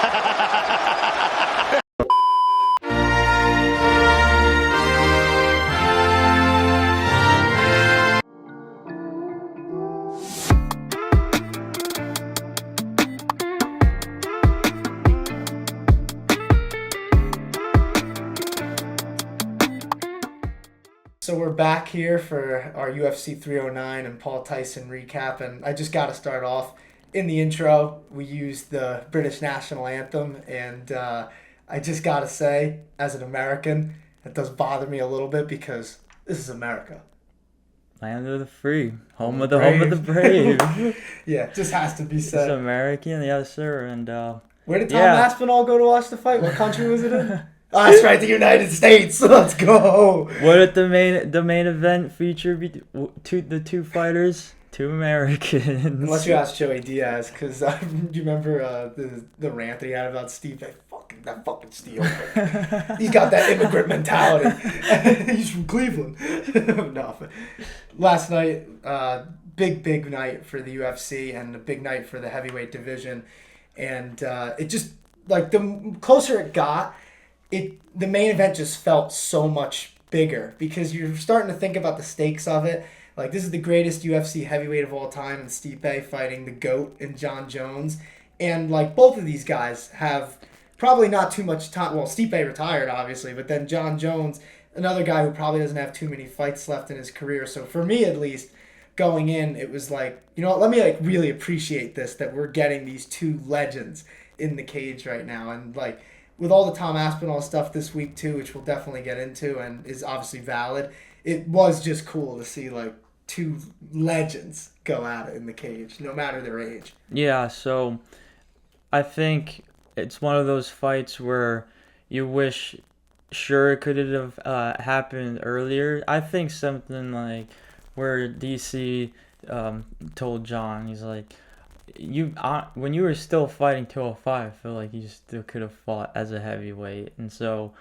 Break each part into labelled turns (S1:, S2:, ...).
S1: So we're back here for our UFC 309 and Paul Tyson recap, and I just got to start off. In the intro, we used the British national anthem, and I just got to say, as an American, it does bother me a little bit because this is America.
S2: Land of the free, home of the brave.
S1: Yeah, it just has to be said.
S2: It's American, yes sir, and
S1: Where did Tom Aspinall go to watch the fight? What country was it in? Oh, that's right, the United States. Let's go.
S2: What did the main event feature be? The two fighters, two Americans.
S1: Unless you ask Joey Diaz, because do you remember the rant that he had about Steve? That fucking Steve. He's got that immigrant mentality. He's from Cleveland. No, last night, big night for the UFC and a big night for the heavyweight division, and it just like the closer it got. The main event just felt so much bigger because you're starting to think about the stakes of it. Like, this is the greatest UFC heavyweight of all time, and Stipe fighting the GOAT and Jon Jones. And, like, both of these guys have probably not too much time. Well, Stipe retired, obviously, but then Jon Jones, another guy who probably doesn't have too many fights left in his career. So, for me, at least, going in, it was like, you know what, let me, like, really appreciate this, that we're getting these two legends in the cage right now. And, like, with all the Tom Aspinall stuff this week, too, which we'll definitely get into and is obviously valid, it was just cool to see, like, two legends go at it in the cage, no matter their age.
S2: Yeah, so I think it's one of those fights where you wish, sure, it could have happened earlier. I think something like where DC told John, he's like, when you were still fighting 205, I feel like you still could have fought as a heavyweight. And so,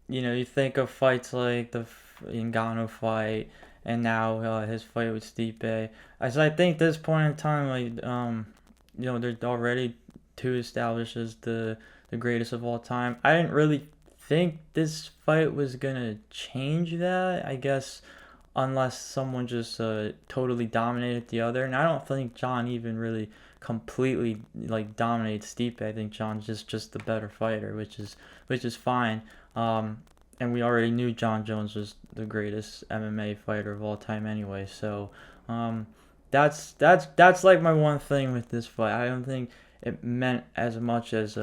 S2: you think of fights like the Ngannou fight, and now his fight with Stipe. As I think this point in time, like, they're already too established as the greatest of all time. I didn't really think this fight was gonna change that. I guess. Unless someone just totally dominated the other. And I don't think John even really completely like dominates Stipe. I think John's just the better fighter, which is fine. And we already knew Jon Jones was the greatest MMA fighter of all time anyway. So that's like my one thing with this fight. I don't think it meant as much as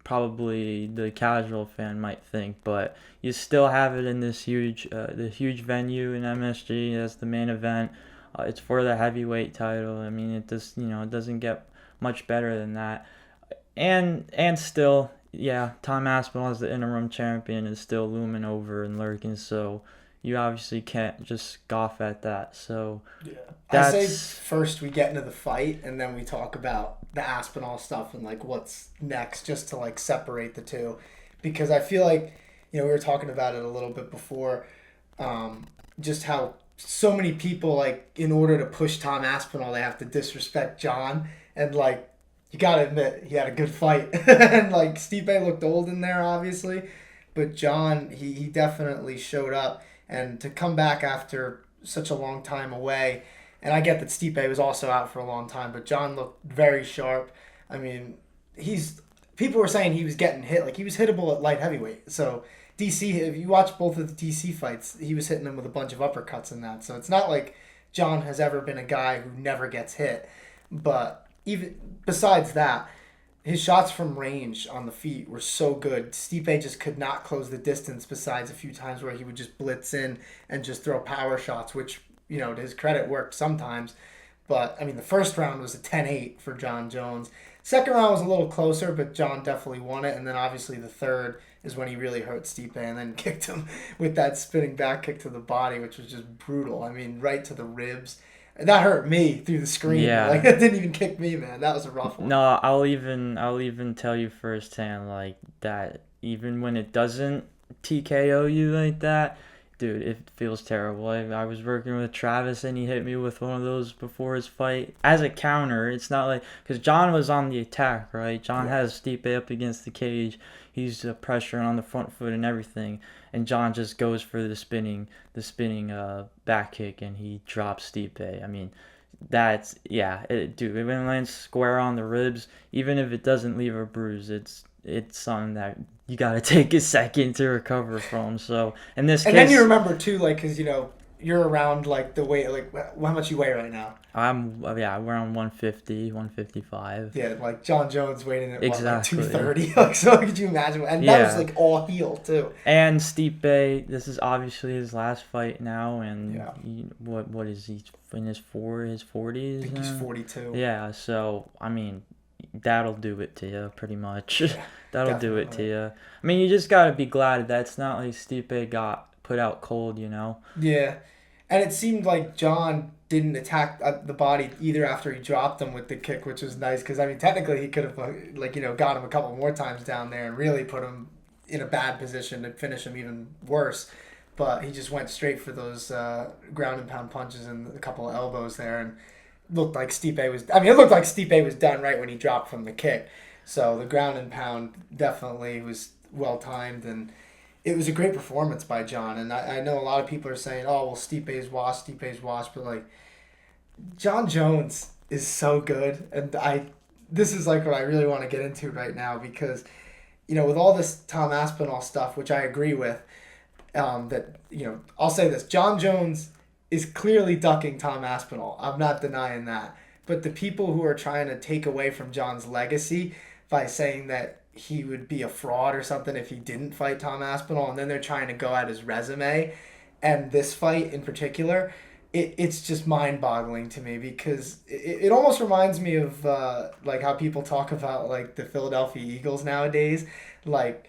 S2: probably the casual fan might think, but you still have it in this huge venue in MSG as the main event. It's for the heavyweight title. I mean, it doesn't get much better than that. And still, yeah, Tom Aspinall as the interim champion is still looming over and lurking. So you obviously can't just scoff at that. So
S1: yeah, I say first we get into the fight and then we talk about the Aspinall stuff and like what's next, just to like separate the two, because I feel like we were talking about it a little bit before, just how so many people, like, in order to push Tom Aspinall, they have to disrespect John, and like you gotta admit he had a good fight and like Stipe looked old in there obviously, but John he definitely showed up, and to come back after such a long time away. And I get that Stipe was also out for a long time, but John looked very sharp. I mean, people were saying he was getting hit. Like, he was hittable at light heavyweight. So, DC, if you watch both of the DC fights, he was hitting him with a bunch of uppercuts in that. So, it's not like John has ever been a guy who never gets hit. But even besides that, his shots from range on the feet were so good. Stipe just could not close the distance, besides a few times where he would just blitz in and just throw power shots, which, to his credit, worked sometimes. But, I mean, the first round was a 10-8 for Jon Jones. Second round was a little closer, but John definitely won it. And then, obviously, the third is when he really hurt Stipe and then kicked him with that spinning back kick to the body, which was just brutal. I mean, right to the ribs. That hurt me through the screen.
S2: Yeah.
S1: Like, it didn't even kick me, man. That was a rough one.
S2: No, I'll even tell you firsthand, like, that even when it doesn't TKO you like that, dude, it feels terrible. I was working with Travis and he hit me with one of those before his fight as a counter. It's not like because John was on the attack, right? John
S1: Yeah.
S2: has Stipe up against the cage. He's pressuring on the front foot and everything, and John just goes for the spinning back kick, and he drops Stipe. I mean, dude. When it lands square on the ribs, even if it doesn't leave a bruise, it's something that you got to take a second to recover from. So in this
S1: And
S2: case,
S1: then you remember too, like, because you're around like the weight, like how much you weigh right now.
S2: we're on 150, 155.
S1: Yeah, like John Jones weighing at what, like
S2: Exactly.
S1: 230. Like, so could you imagine? And that was like all heel too.
S2: And Stipe, this is obviously his last fight now, and
S1: Yeah.
S2: what is he in his 40s?
S1: I think he's 42.
S2: Yeah, so I mean, that'll do it to you, pretty much. That'll do it to
S1: definitely.
S2: you. I mean, you just gotta be glad that's not like Stipe got put out cold, you know.
S1: Yeah, and it seemed like John didn't attack the body either after he dropped him with the kick, which was nice because I mean technically he could have got him a couple more times down there and really put him in a bad position to finish him even worse. But he just went straight for those ground and pound punches and a couple of elbows there, and looked like Stipe was. I mean, it looked like Stipe was done right when he dropped from the kick. So the ground and pound definitely was well timed, and it was a great performance by John. And I know a lot of people are saying, "Oh, well, Stipe's washed," but like John Jones is so good, and this is like what I really want to get into right now because with all this Tom Aspinall stuff, which I agree with, that I'll say this: John Jones is clearly ducking Tom Aspinall. I'm not denying that. But the people who are trying to take away from John's legacy by saying that he would be a fraud or something if he didn't fight Tom Aspinall, and then they're trying to go at his resume, and this fight in particular, it's just mind-boggling to me because it almost reminds me of like how people talk about like the Philadelphia Eagles nowadays, like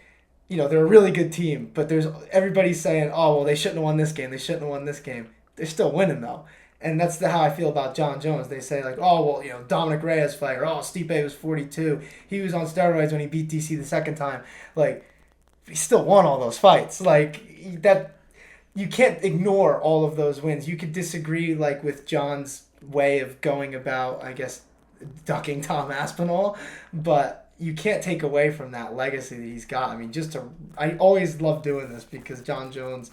S1: they're a really good team, but there's everybody's saying, oh well, they shouldn't have won this game, they shouldn't have won this game. They're still winning though. And that's how I feel about John Jones. They say like, oh well, Dominic Reyes fight, or oh Stipe was 42. He was on steroids when he beat DC the second time. Like, he still won all those fights. Like that, you can't ignore all of those wins. You could disagree like with John's way of going about, I guess, ducking Tom Aspinall, but you can't take away from that legacy that he's got. I mean, I always love doing this because John Jones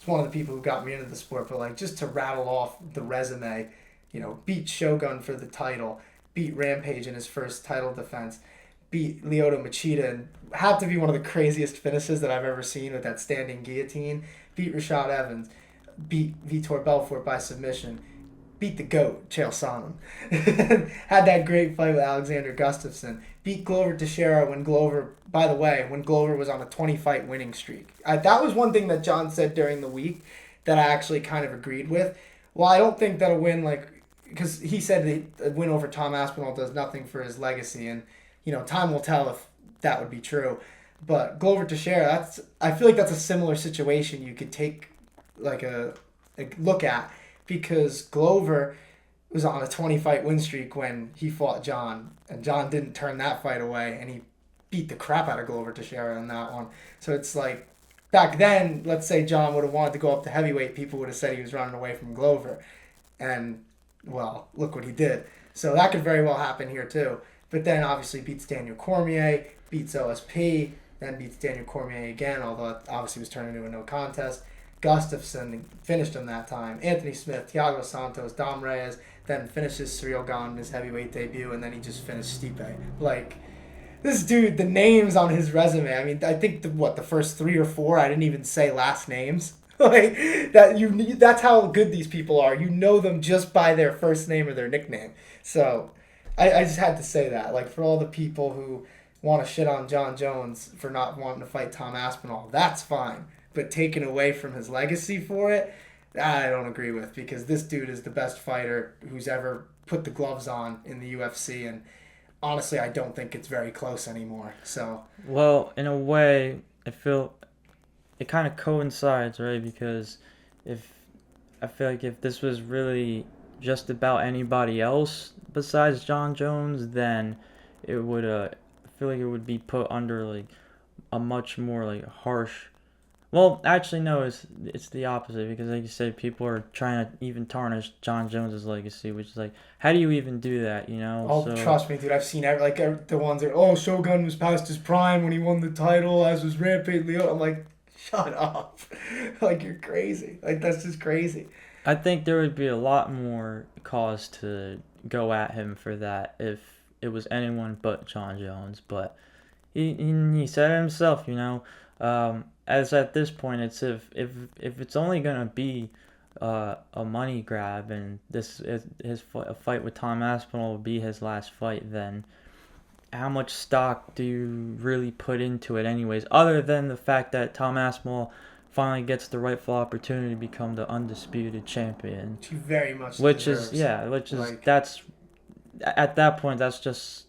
S1: is one of the people who got me into the sport, but like just to rattle off the resume, beat Shogun for the title, beat Rampage in his first title defense, beat Lyoto Machida, and had to be one of the craziest finishes that I've ever seen with that standing guillotine, beat Rashad Evans, beat Vitor Belfort by submission, beat the GOAT, Chael Sonnen. Had that great fight with Alexander Gustafsson. Beat Glover Teixeira when Glover was on a 20-fight winning streak. That was one thing that John said during the week that I actually kind of agreed with. Well, I don't think that a win because he said a win over Tom Aspinall does nothing for his legacy, and time will tell if that would be true. But Glover Teixeira, I feel like that's a similar situation you could take like a look at, because Glover was on a 20-fight win streak when he fought John, and John didn't turn that fight away, and he beat the crap out of Glover Teixeira in that one. So it's like, back then, let's say John would have wanted to go up to heavyweight, people would have said he was running away from Glover. And, well, look what he did. So that could very well happen here too. But then obviously beats Daniel Cormier, beats OSP, then beats Daniel Cormier again, although it obviously was turned into a no contest. Gustafsson finished him that time. Anthony Smith, Thiago Santos, Dom Reyes, then finishes Ciryl Gane in his heavyweight debut, and then he just finished Stipe. Like, this dude, the names on his resume, I mean, I think the first 3 or 4, I didn't even say last names. Like, that's how good these people are. You know them just by their first name or their nickname. So I just had to say that. Like, for all the people who want to shit on John Jones for not wanting to fight Tom Aspinall, that's fine. But taken away from his legacy for it, I don't agree with, because this dude is the best fighter who's ever put the gloves on in the UFC, and honestly, I don't think it's very close anymore. So,
S2: well, in a way, I feel it kind of coincides, right? Because I feel like if this was really just about anybody else besides John Jones, then it would I feel like it would be put under like a much more like harsh Well, actually, no. It's the opposite because, like you said, people are trying to even tarnish John Jones's legacy, which is like, how do you even do that? You know.
S1: Oh,
S2: So
S1: trust me, dude. I've seen the ones that Shogun was past his prime when he won the title, as was Rampage Leo. I'm like, shut up, like you're crazy. Like that's just crazy.
S2: I think there would be a lot more cause to go at him for that if it was anyone but John Jones. But he said it himself, you know. As at this point, it's if it's only gonna be a money grab, and this is a fight with Tom Aspinall will be his last fight, then how much stock do you really put into it, anyways? Other than the fact that Tom Aspinall finally gets the rightful opportunity to become the undisputed champion,
S1: He very much
S2: which
S1: deserves.
S2: which is
S1: Like,
S2: that's at that point that's just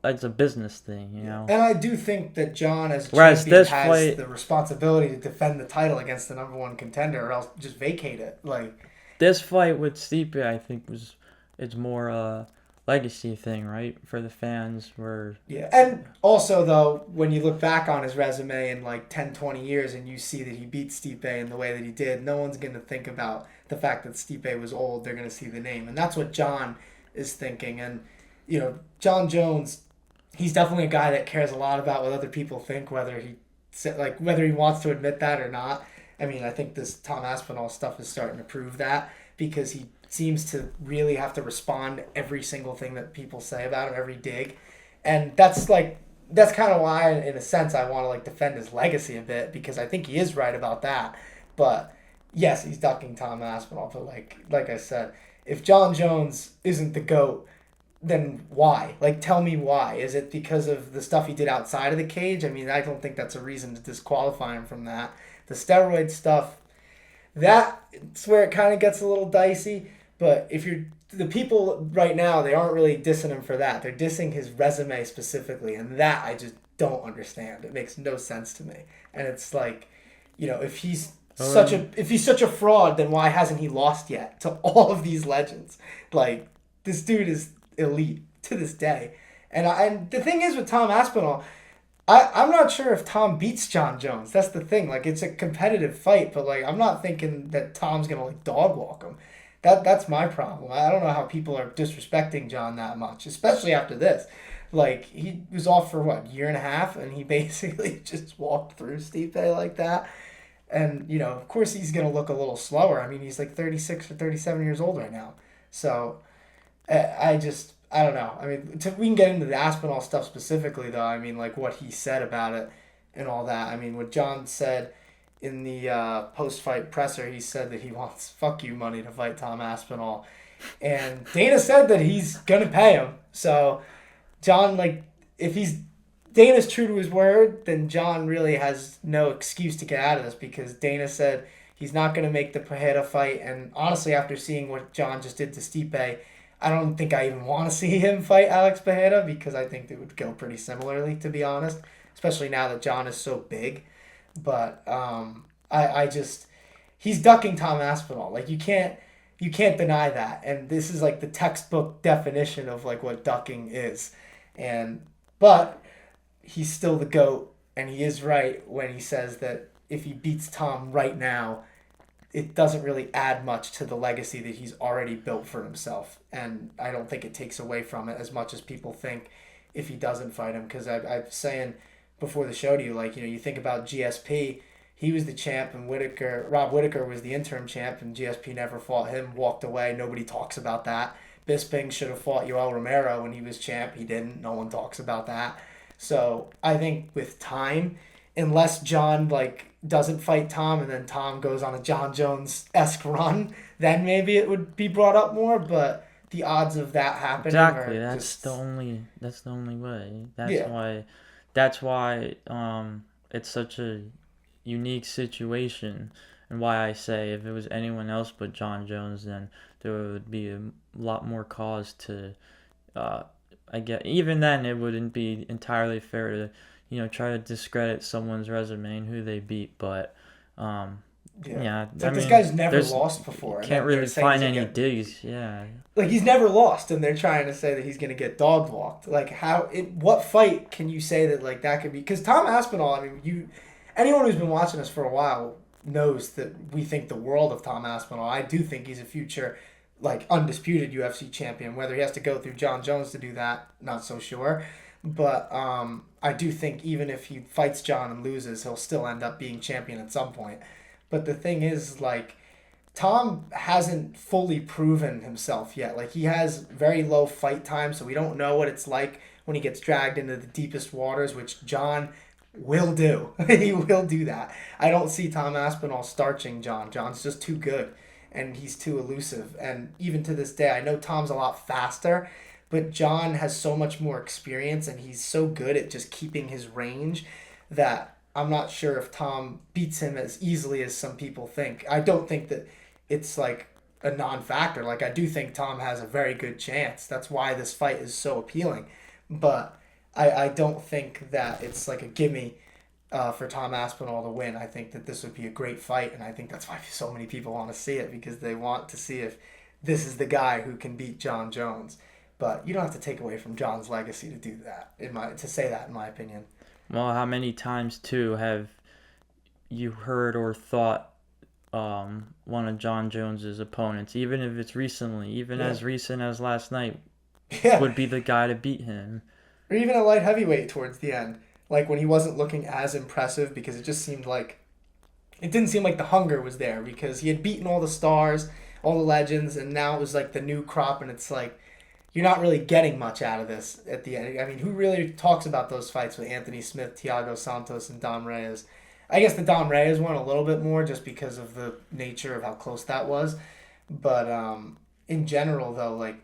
S2: it's a business thing, you know.
S1: and I do think that John, as
S2: Whereas
S1: champion,
S2: this
S1: has
S2: fight,
S1: the responsibility to defend the title against the number one contender, or else just vacate it. Like,
S2: this fight with Stipe, I think it's more a legacy thing, right, for the fans. Where
S1: yeah. And also, though, when you look back on his resume in like 10, 20 years and you see that he beat Stipe in the way that he did, no one's going to think about the fact that Stipe was old. They're going to see the name. And that's what John is thinking. And, John Jones, he's definitely a guy that cares a lot about what other people think, whether he wants to admit that or not. I mean, I think this Tom Aspinall stuff is starting to prove that because he seems to really have to respond to every single thing that people say about him, every dig. And that's kind of why, in a sense, I want to defend his legacy a bit because I think he is right about that. But yes, he's ducking Tom Aspinall. But like I said, if John Jones isn't the GOAT, then why? Tell me why. Is it because of the stuff he did outside of the cage? I mean, I don't think that's a reason to disqualify him from that. The steroid stuff, that's where it kind of gets a little dicey. But if you're the people right now, they aren't really dissing him for that. They're dissing his resume specifically, and that I just don't understand. It makes no sense to me. And it's like, if he's if he's such a fraud, then why hasn't he lost yet to all of these legends? This dude is elite to this day. And the thing is with Tom Aspinall, I'm not sure if Tom beats John Jones. That's the thing. It's a competitive fight, but I'm not thinking that Tom's gonna dog walk him. That's my problem. I don't know how people are disrespecting John that much, especially after this. He was off for what, year and a half, and he basically just walked through Stipe like that. And of course he's gonna look a little slower. I mean, he's 36 or 37 years old right now. So I don't know. I mean, we can get into the Aspinall stuff specifically, though. I mean, what he said about it and all that. I mean, what John said in the post-fight presser, he said that he wants fuck you money to fight Tom Aspinall. And Dana said that he's going to pay him. So, John, if Dana's true to his word, then John really has no excuse to get out of this because Dana said he's not going to make the Pereira fight. And honestly, after seeing what John just did to Stipe, I don't think I even want to see him fight Alex Pereira because I think it would go pretty similarly, to be honest, especially now that John is so big. But he's ducking Tom Aspinall. You can't deny that. And this is the textbook definition of what ducking is. But he's still the GOAT, and he is right when he says that if he beats Tom right now, it doesn't really add much to the legacy that he's already built for himself. And I don't think it takes away from it as much as people think if he doesn't fight him. Because I was saying before the show to you, you think about GSP, he was the champ, and Rob Whittaker was the interim champ, and GSP never fought him, walked away. Nobody talks about that. Bisping should have fought Yoel Romero when he was champ. He didn't. No one talks about that. So I think with time, unless John doesn't fight Tom and then Tom goes on a John Jones-esque run, then maybe it would be brought up more. But the odds of that happening
S2: exactly,
S1: are
S2: that's the only way.
S1: That's
S2: why it's such a unique situation, and why I say if it was anyone else but John Jones, then there would be a lot more cause to. I get even then it wouldn't be entirely fair to try to discredit someone's resume and who they beat, but
S1: this guy's never lost before.
S2: Can't really find any digs. Yeah,
S1: he's never lost, and they're trying to say that he's gonna get dog walked. What fight can you say that that could be? Because Tom Aspinall, I mean, anyone who's been watching us for a while knows that we think the world of Tom Aspinall. I do think he's a future, like, undisputed UFC champion. Whether he has to go through John Jones to do that, not so sure. But I do think even if he fights John and loses, he'll still end up being champion at some point. But the thing is, like, Tom hasn't fully proven himself yet. Like, he has very low fight time, so we don't know what it's like when he gets dragged into the deepest waters, which John will do. He will do that. I don't see Tom Aspinall starching John. John's just too good, and he's too elusive. And even to this day, I know Tom's a lot faster, but John has so much more experience, and he's so good at just keeping his range that I'm not sure if Tom beats him as easily as some people think. I don't think that it's like a non-factor. Like, I do think Tom has a very good chance. That's why this fight is so appealing. But I don't think that it's like a gimme for Tom Aspinall to win. I think that this would be a great fight, and I think that's why so many people want to see it, because they want to see if this is the guy who can beat John Jones. But you don't have to take away from John's legacy to do that, to say that, in my opinion.
S2: Well, how many times, too, have you heard or thought one of John Jones's opponents, even if it's recently, even as recent as last night, would be the guy to beat him?
S1: Or even a light heavyweight towards the end. Like, when he wasn't looking as impressive, because it just seemed like... It didn't seem like the hunger was there, because he had beaten all the stars, all the legends, and now it was like the new crop, and it's like, you're not really getting much out of this at the end. I mean, who really talks about those fights with Anthony Smith, Thiago Santos, and Dom Reyes? I guess the Dom Reyes one a little bit more, just because of the nature of how close that was. But in general, though, like,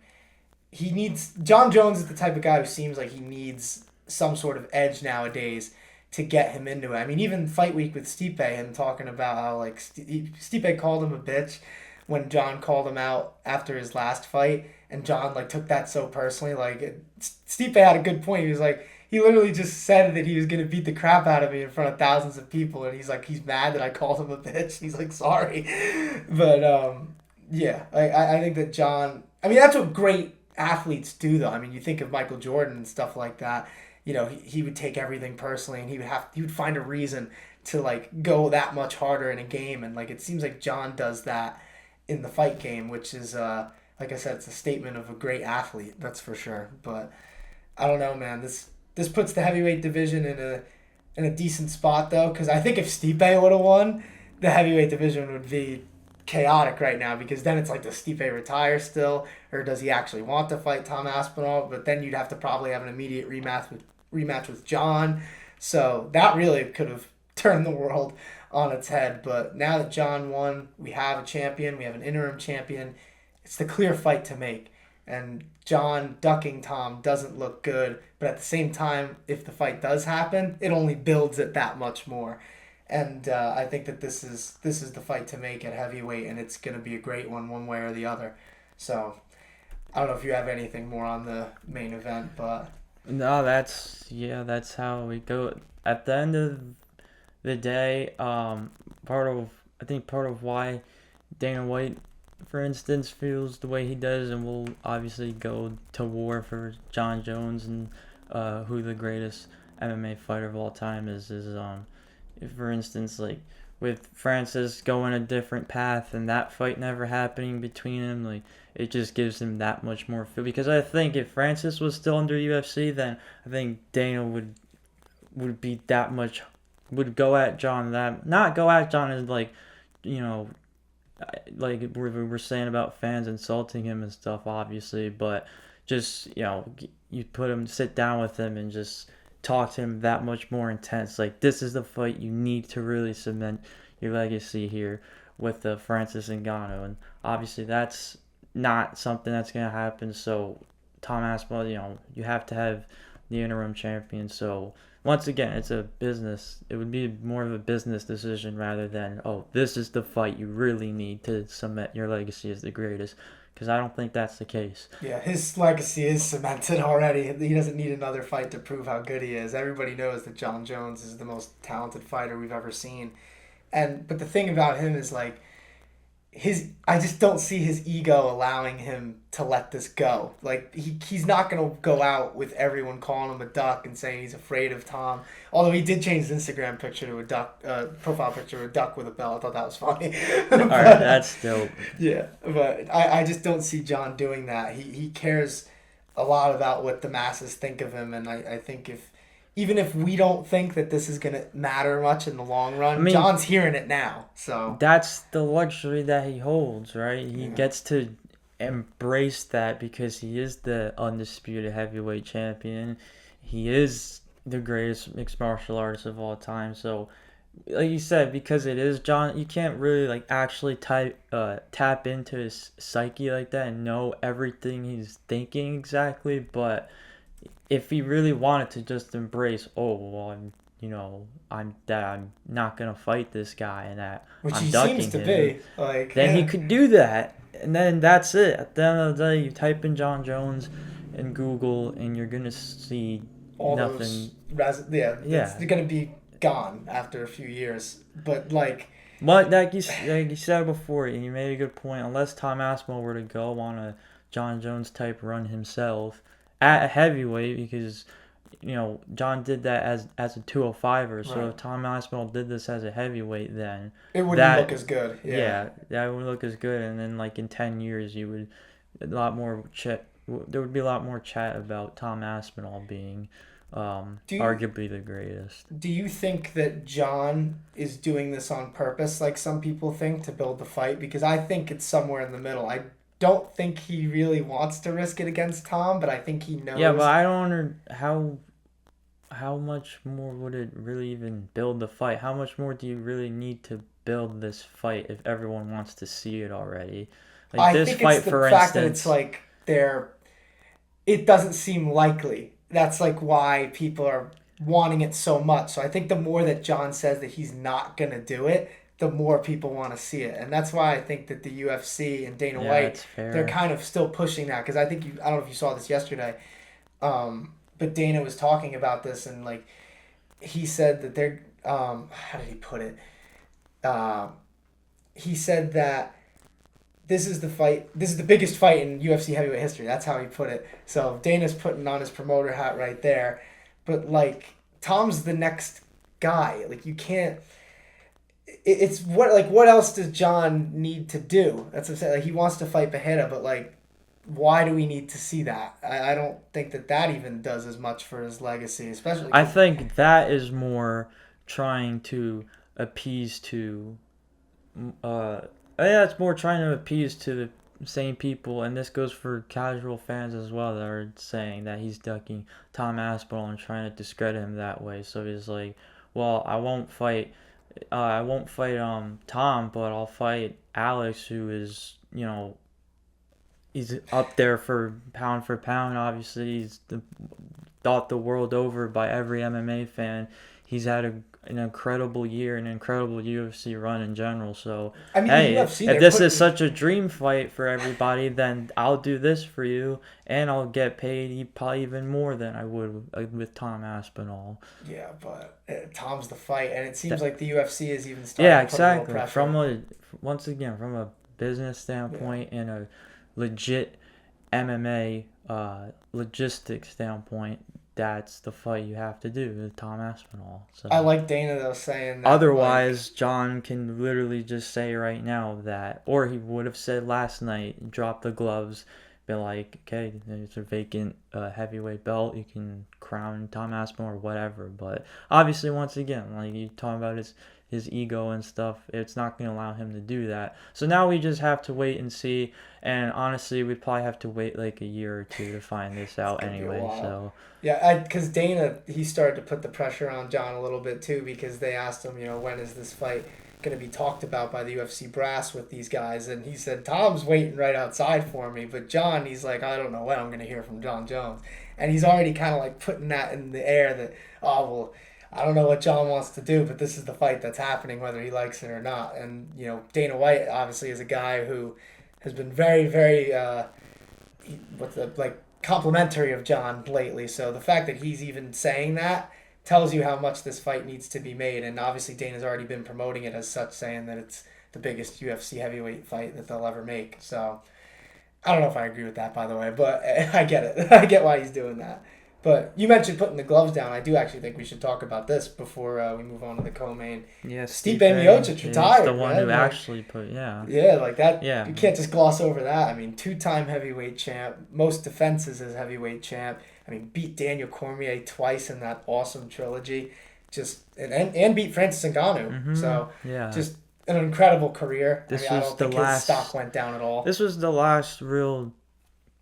S1: John Jones is the type of guy who seems like he needs some sort of edge nowadays to get him into it. I mean, even Fight Week with Stipe, him talking about how, like, Stipe called him a bitch when John called him out after his last fight, and John, like, took that so personally. Like, Stipe had a good point. He was like, he literally just said that he was going to beat the crap out of me in front of thousands of people, and he's like, he's mad that I called him a bitch. He's like, sorry. But, yeah, I think that John... I mean, that's what great athletes do, though. I mean, you think of Michael Jordan and stuff like that. You know, he would take everything personally, and he would find a reason to, like, go that much harder in a game. And, like, it seems like John does that in the fight game, which is, like I said, it's a statement of a great athlete, that's for sure. But I don't know, man. This puts the heavyweight division in a decent spot, though, because I think if Stipe would have won, the heavyweight division would be chaotic right now, because then it's like, does Stipe retire still, or does he actually want to fight Tom Aspinall? But then you'd have to probably have an immediate rematch with John. So that really could have turned the world on its head. But now that John won, we have a champion, we have an interim champion. It's the clear fight to make. And John ducking Tom doesn't look good, but at the same time, if the fight does happen, it only builds it that much more. And I think that this is the fight to make at heavyweight, and it's going to be a great one way or the other. So I don't know if you have anything more on the main event, but...
S2: No, that's how we go. At the end of the day, part of why Dana White, for instance, feels the way he does, and will obviously go to war for John Jones and who the greatest MMA fighter of all time is for instance, like, with Francis going a different path and that fight never happening between him, like, it just gives him that much more feel. Because I think if Francis was still under UFC, then I think Dana would be that much, would go at John, that not go at John as, like, you know, like we were saying about fans insulting him and stuff, obviously, but just, you know, you sit down with him and just talk to him that much more intense. Like, this is the fight you need to really cement your legacy here with the Francis Ngannou, and obviously that's not something that's gonna happen. So Tom Aspinall, you know, you have to have the interim champion. So once again, it's a business. It would be more of a business decision rather than, oh, this is the fight you really need to cement your legacy as the greatest. Because I don't think that's the case.
S1: Yeah, his legacy is cemented already. He doesn't need another fight to prove how good he is. Everybody knows that John Jones is the most talented fighter we've ever seen. But the thing about him is, like, I just don't see his ego allowing him to let this go. Like he's not gonna go out with everyone calling him a duck and saying he's afraid of Tom. Although he did change his Instagram picture to a duck, profile picture of a duck with a bell. I thought that was funny.
S2: All right, that's dope.
S1: Yeah, but I just don't see John doing that. He cares a lot about what the masses think of him, and I think even if we don't think that this is gonna matter much in the long run,
S2: I mean,
S1: John's hearing it now. So
S2: that's the luxury that he holds, right? He
S1: yeah.
S2: gets to embrace that because he is the undisputed heavyweight champion. He is the greatest mixed martial artist of all time. So, like you said, because it is John, you can't really like actually tap into his psyche like that and know everything he's thinking exactly. But if he really wanted to just embrace, oh well, I'm not gonna fight this guy and that
S1: which
S2: I'm
S1: he
S2: ducking
S1: seems to
S2: him,
S1: be like.
S2: then he
S1: Yeah.
S2: could do that, and then that's it. At the end of the day, you type in John Jones in Google, and you're gonna see
S1: All
S2: nothing.
S1: yeah,
S2: Yeah.
S1: it's gonna be gone after a few years. But like,
S2: But like you said before, and you made a good point. Unless Tom Aspinall were to go on a John Jones type run himself at a heavyweight, because John did that as a 205er. So
S1: right,
S2: if Tom Aspinall did this as a heavyweight, then
S1: it wouldn't
S2: that
S1: look as good. Yeah.
S2: yeah, that would look as good. And then like in 10 years, you would a lot more chat. There would be a lot more chat about Tom Aspinall being arguably the greatest.
S1: Do you think that John is doing this on purpose, like some people think, to build the fight? Because I think it's somewhere in the middle. I don't think he really wants to risk it against Tom, but I think he knows.
S2: Yeah, but I don't how much more would it really even build the fight? How much more do you really need to build this fight if everyone wants to see it already? Like
S1: I
S2: this
S1: think
S2: fight,
S1: it's the
S2: for
S1: fact that
S2: instance.
S1: it's like it doesn't seem likely. That's like why people are wanting it so much. So I think the more that John says that he's not gonna do it, the more people want to see it, and that's why I think that the UFC and Dana
S2: Yeah,
S1: White,
S2: that's
S1: they're
S2: fair.
S1: kind of still pushing that because I think I don't know if you saw this yesterday, but Dana was talking about this and like he said that they're how did he put it? Um, he said that this is the fight. This is the biggest fight in UFC heavyweight history. That's how he put it. So Dana's putting on his promoter hat right there. But like Tom's the next guy. Like you can't. It's what else does John need to do? That's what I'm saying. Like he wants to fight Beheda, but like why do we need to see that? I don't think that even does as much for his legacy, especially.
S2: I think that is more trying to appease to yeah, it's more trying to appease to the same people, and this goes for casual fans as well that are saying that he's ducking Tom Aspinall and trying to discredit him that way. So he's like, well, I won't fight Tom, but I'll fight Alex, who is he's up there for pound. Obviously, he's thought the world over by every MMA fan. He's had an incredible year, an incredible UFC run in general. So,
S1: I mean,
S2: hey,
S1: the UFC,
S2: if this is such a dream fight for everybody, then I'll do this for you, and I'll get paid probably even more than I would with Tom Aspinall.
S1: yeah, but Tom's the fight, and it seems
S2: That-
S1: like the UFC is even starting
S2: yeah,
S1: to put a little
S2: exactly.
S1: pressure.
S2: Once again, from a business
S1: Yeah.
S2: standpoint and a legit MMA logistics standpoint, that's the fight you have to do with Tom Aspinall. So
S1: I like Dana though saying that.
S2: otherwise, John can literally just say right now that, or he would have said last night, drop the gloves, be like, okay, there's a vacant heavyweight belt, you can crown Tom Aspinall or whatever. But obviously, once again, like you talking about his ego and stuff, it's not going to allow him to do that. So now we just have to wait and see. And honestly, we'd probably have to wait like a year or two to find this out
S1: gonna be a
S2: anyway.
S1: while.
S2: So
S1: Yeah, because Dana, he started to put the pressure on John a little bit too because they asked him, when is this fight going to be talked about by the UFC brass with these guys? And he said, Tom's waiting right outside for me. But John, he's like, I don't know when I'm going to hear from John Jones. And he's already kind of like putting that in the air that, oh, well, I don't know what John wants to do, but this is the fight that's happening whether he likes it or not. And, Dana White obviously is a guy who has been very, very, complimentary of John lately. So the fact that he's even saying that tells you how much this fight needs to be made. And obviously Dana's already been promoting it as such, saying that it's the biggest UFC heavyweight fight that they'll ever make. So I don't know if I agree with that, by the way, but I get it. I get why he's doing that. But you mentioned putting the gloves down. I do actually think we should talk about this before we move on to the co-main.
S2: Yeah,
S1: Stipe Miocic retired.
S2: The one
S1: man.
S2: who actually put,
S1: Yeah, like that.
S2: Yeah.
S1: You can't just gloss over that. I mean, 2-time heavyweight champ, most defenses as heavyweight champ. I mean, beat Daniel Cormier twice in that awesome trilogy. Just and beat Francis Ngannou.
S2: Mm-hmm.
S1: So
S2: yeah,
S1: just an incredible career.
S2: This
S1: I
S2: was
S1: don't
S2: the
S1: think
S2: last,
S1: his stock went down at all.
S2: This was the last real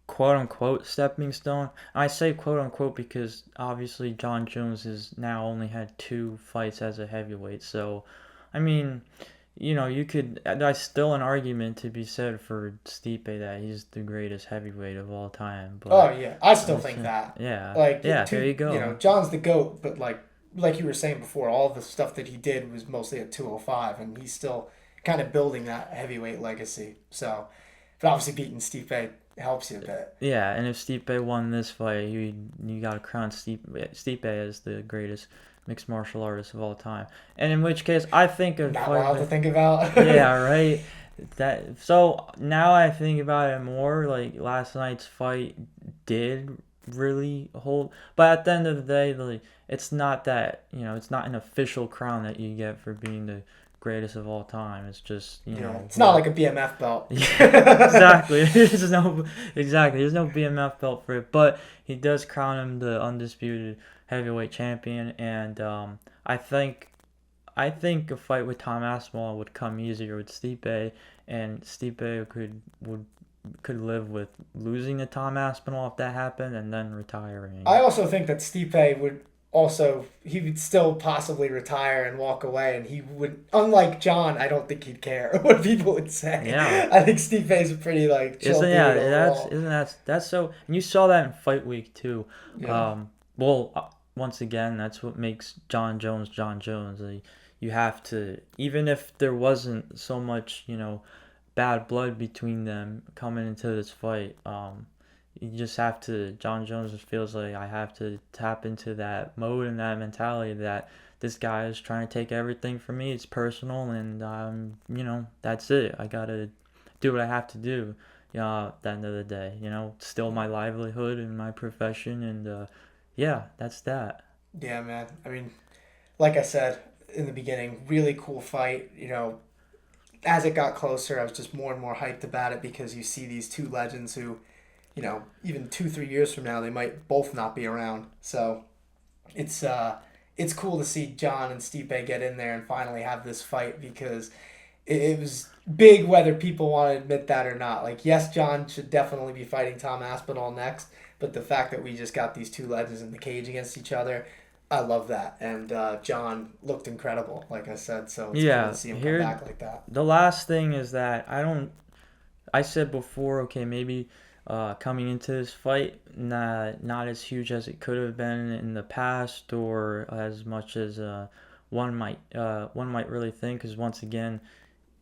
S2: quote-unquote stepping stone. I say quote-unquote because obviously John Jones has now only had 2 fights as a heavyweight. So, I mean, there's still an argument to be said for Stipe that he's the greatest heavyweight of all time. But
S1: oh, yeah. I still think that.
S2: Yeah.
S1: Like,
S2: there you go.
S1: John's the GOAT, but like you were saying before, all the stuff that he did was mostly at 205, and he's still kind of building that heavyweight legacy. So, but obviously beating Stipe helps you a bit.
S2: Yeah, and if Stipe won this fight, you got to crown Stipe as the greatest mixed martial artist of all time. And in which case, I think of
S1: not wild to think about.
S2: Yeah, right. So now I think about it more. Like last night's fight did really hold, but at the end of the day, like it's not that it's not an official crown that you get for being the greatest of all time. It's just
S1: it's not like a BMF belt.
S2: Yeah, exactly. There's no BMF belt for it, but he does crown him the undisputed heavyweight champion, and I think a fight with Tom Aspinall would come easier with Stipe, and Stipe could live with losing to Tom Aspinall if that happened, and then retiring.
S1: I also think that Stipe would still possibly retire and walk away, and he would, unlike John, I don't think he'd care what people would say.
S2: Yeah.
S1: I think Stipe's a pretty chill dude overall.
S2: That's so, and you saw that in fight week too.
S1: Yeah.
S2: Once again, that's what makes John Jones John Jones. You have to, even if there wasn't so much bad blood between them coming into this fight, you just have to. John Jones feels like I have to tap into that mode and that mentality that this guy is trying to take everything from me. It's personal, and that's it. I gotta do what I have to do. At the end of the day, still my livelihood and my profession, and that's that.
S1: Yeah, man. I mean, like I said in the beginning, really cool fight. As it got closer, I was just more and more hyped about it because you see these 2 legends who, even 2-3 years from now, they might both not be around. So it's cool to see John and Stipe get in there and finally have this fight because it was big whether people want to admit that or not. Like, yes, John should definitely be fighting Tom Aspinall next, but the fact that we just got these 2 legends in the cage against each other, I love that. And John looked incredible, like I said, so it's cool to see him come back like that.
S2: The last thing is that I said before, okay, maybe coming into this fight, not as huge as it could have been in the past, or as much as one might really think, because once again,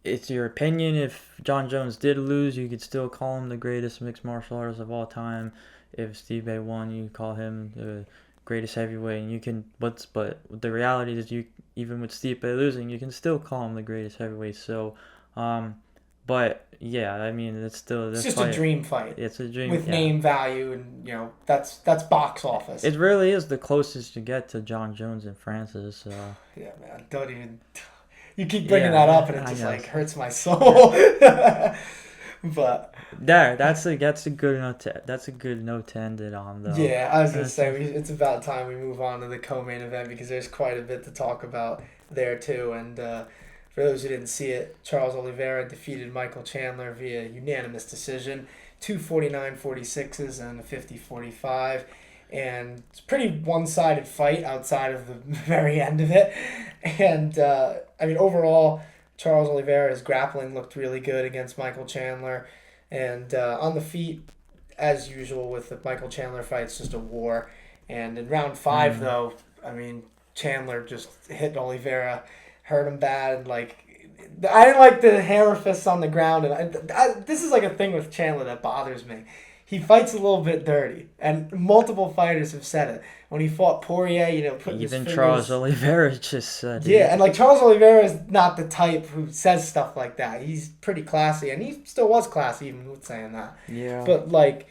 S2: it's your opinion. If John Jones did lose, you could still call him the greatest mixed martial artist of all time. If Stipe won, you call him the greatest heavyweight, and you can. But the reality is, even with Stipe losing, you can still call him the greatest heavyweight. So, but yeah, I mean, it's
S1: just a dream fight.
S2: It's a dream
S1: with name value, and that's box office.
S2: It really is the closest you get to John Jones and Francis.
S1: Yeah, man. Don't even. You keep bringing that up, and it just hurts my soul. But
S2: that's a good note. That's a good note to end it on, though.
S1: Yeah, I was gonna say it's about time we move on to the co-main event because there's quite a bit to talk about there too. And for those who didn't see it, Charles Oliveira defeated Michael Chandler via unanimous decision, 2 49-46s and a 50-45. And it's a pretty one-sided fight outside of the very end of it. And, I mean, overall, Charles Oliveira's grappling looked really good against Michael Chandler. And on the feet, as usual with the Michael Chandler fight, it's just a war. And in round 5, though, I mean, Chandler just hit Oliveira, hurt him bad. And, I didn't like the hammer fists on the ground. And this is a thing with Chandler that bothers me. he fights a little bit dirty, and multiple fighters have said it. When he fought Poirier, putting
S2: Even
S1: his
S2: Charles
S1: fingers...
S2: Oliveira just said
S1: Yeah,
S2: it.
S1: and like Charles Oliveira is not the type who says stuff like that. He's pretty classy, and he still was classy even with saying that.
S2: Yeah.
S1: But like,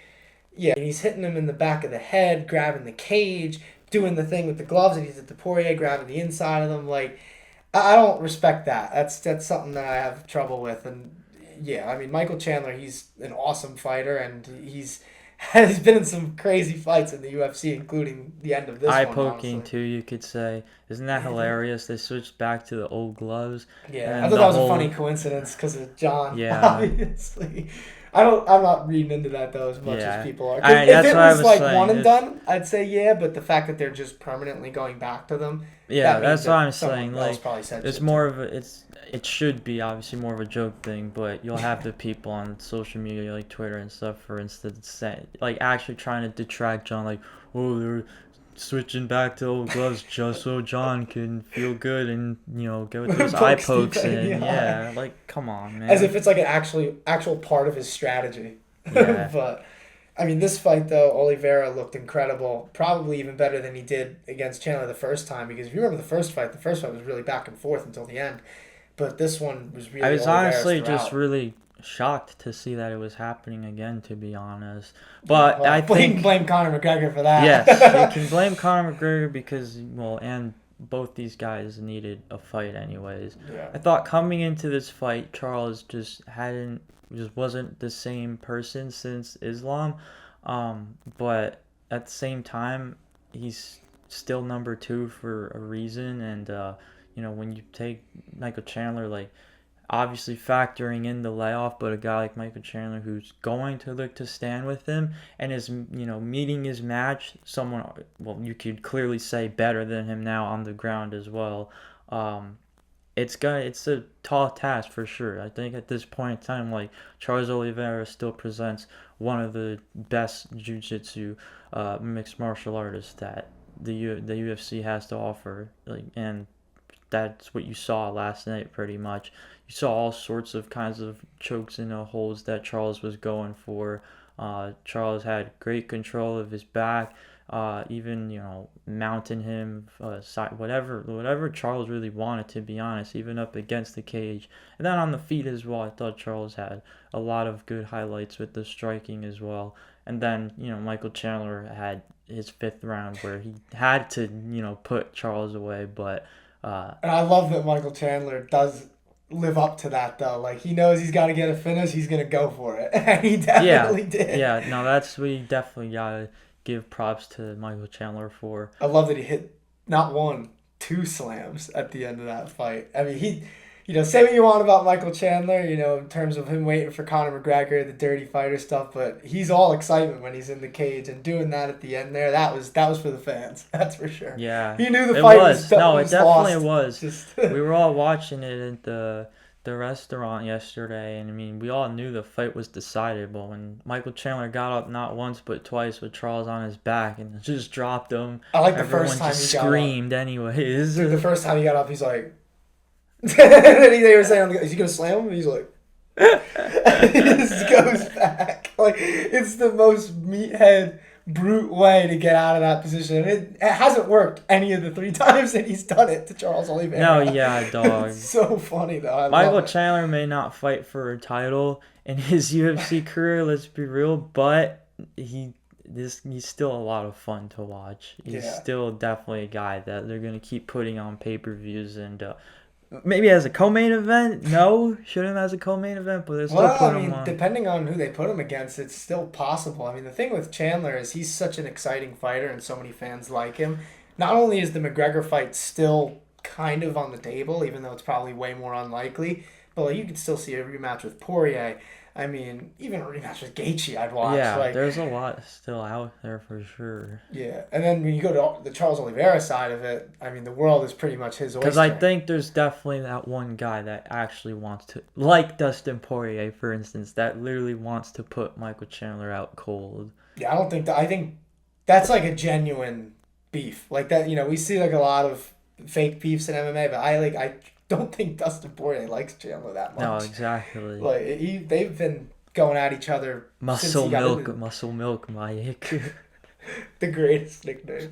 S1: yeah, he's hitting him in the back of the head, grabbing the cage, doing the thing with the gloves, and he's at the Poirier grabbing the inside of them. Like, I don't respect that. That's something that I have trouble with. And yeah, I mean, Michael Chandler, he's an awesome fighter, and he's been in some crazy fights in the UFC, including the end of this one.
S2: Eye-poking too, you could say. Isn't that hilarious? They switched back to the old gloves.
S1: Yeah, I thought that was a funny coincidence because of John.
S2: Yeah.
S1: Obviously. I'm not reading into that though as much as people are.
S2: If
S1: it was like
S2: saying,
S1: one and done, I'd say yeah, but the fact that they're just permanently going back to them.
S2: Yeah, that's what I'm saying.
S1: Like,
S2: it's more of a, it should be obviously more of a joke thing, but you'll have the people on social media like Twitter and stuff, for instance, say, like actually trying to detract John, like, oh, they're switching back to old gloves just so John can feel good and get with those eye pokes in. Yeah, like come on, man.
S1: As if it's like an actual part of his strategy.
S2: Yeah.
S1: But I mean, this fight though, Oliveira looked incredible. Probably even better than he did against Chandler the first time, because if you remember the first fight was really back and forth until the end. But this one was really.
S2: I was
S1: Oliveira's
S2: honestly
S1: throughout.
S2: just really shocked to see that it was happening again, to be honest. But I think
S1: blame Conor McGregor for that.
S2: Yes, you can blame Conor McGregor because and both these guys needed a fight anyways.
S1: Yeah.
S2: I thought coming into this fight, Charles just wasn't the same person since Islam. But at the same time, he's still number 2 for a reason, and when you take Michael Chandler, like, obviously factoring in the layoff, but a guy like Michael Chandler who's going to look to stand with him and is, meeting his match, someone, well, you could clearly say better than him now on the ground as well. It's a tall task for sure. I think at this point in time, like, Charles Oliveira still presents one of the best jiu-jitsu mixed martial artists that the UFC has to offer, like, and that's what you saw last night pretty much. You saw all sorts of kinds of chokes and holds that Charles was going for. Charles had great control of his back, even mounting him, whatever Charles really wanted, to be honest, even up against the cage. And then on the feet as well, I thought Charles had a lot of good highlights with the striking as well. And then Michael Chandler had his 5th round where he had to put Charles away, but.
S1: And I love that Michael Chandler does live up to that, though. Like, he knows he's got to get a finish, he's going to go for it. And he definitely did.
S2: Yeah, no, that's what you definitely got to give props to Michael Chandler for.
S1: I love that he hit not 1, 2 slams at the end of that fight. I mean, he... say what you want about Michael Chandler, in terms of him waiting for Conor McGregor, the dirty fighter stuff, but he's all excitement when he's in the cage, and doing that at the end there, that was for the fans. That's for sure.
S2: Yeah.
S1: He knew the fight was
S2: No, it definitely
S1: lost.
S2: was. We were all watching it at the restaurant yesterday, and I mean, we all knew the fight was decided, but when Michael Chandler got up not once but twice with Charles on his back and just dropped him,
S1: I like the first time he
S2: screamed anyways.
S1: Dude, the first time he got up, he's like, they were saying, is he gonna slam him? And he's like, he just goes back. Like, it's the most meathead, brute way to get out of that position. It hasn't worked any of the 3 times that he's done it to Charles Oliveira.
S2: No, yeah, dog.
S1: It's so funny though.
S2: Michael Chandler may not fight for a title in his UFC career, let's be real, but he's still a lot of fun to watch. He's still definitely a guy that they're gonna keep putting on pay-per-views, and maybe as a co-main event. No, shouldn't as a co-main event, but they're still putting him on.
S1: Depending on who they put him against, it's still possible. I mean, the thing with Chandler is he's such an exciting fighter, and so many fans like him. Not only is the McGregor fight still kind of on the table, even though it's probably way more unlikely, but like, you could still see a rematch with Poirier. I mean, even a rematch with Gaethje, I'd watch.
S2: Yeah, there's a lot still out there for sure.
S1: Yeah, and then when you go to the Charles Oliveira side of it, I mean, the world is pretty much his oyster.
S2: Because I think there's definitely that one guy that actually wants to, like Dustin Poirier, for instance, that literally wants to put Michael Chandler out cold.
S1: Yeah, I think that's like a genuine beef. Like that, we see like a lot of fake beefs in MMA, but I don't think Dustin Poirier likes Chandler that much.
S2: No, exactly.
S1: Like they've been going at each other since he got into
S2: Muscle milk, Miocic.
S1: the greatest nickname.